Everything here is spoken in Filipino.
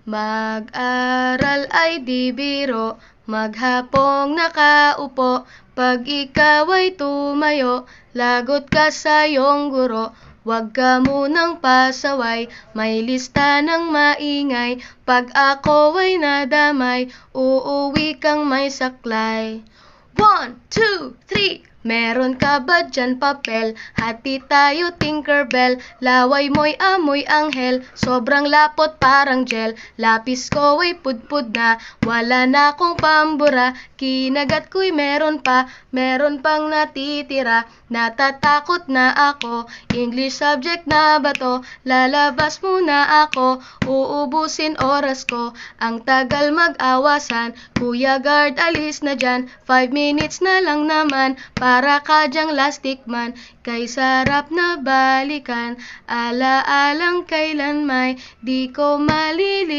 Mag-aral ay di biro, maghapong nakaupo. Pag ikaw ay tumayo, lagot ka sa iyong guro. Huwag ka munang pasaway, may lista ng maingay. Pag ako ay nadamay, uuwi kang may saklay. 1, 2, 3. Meron ka ba dyan papel? Hati tayo Tinkerbell. Laway mo'y amoy anghel, sobrang lapot parang gel. Lapis ko ay pudpud na, wala na akong pambura. Kinagat ko'y meron pang natitira. Natatakot na ako, English subject na ba to? Lalabas muna ako, uubusin oras ko. Ang tagal mag-awasan, Kuya Guard alis na dyan. 5 minutes na lang naman, para ka dyang lastic man. Kay sarap na balikan, ala-alang kailan may di ko malilimutan.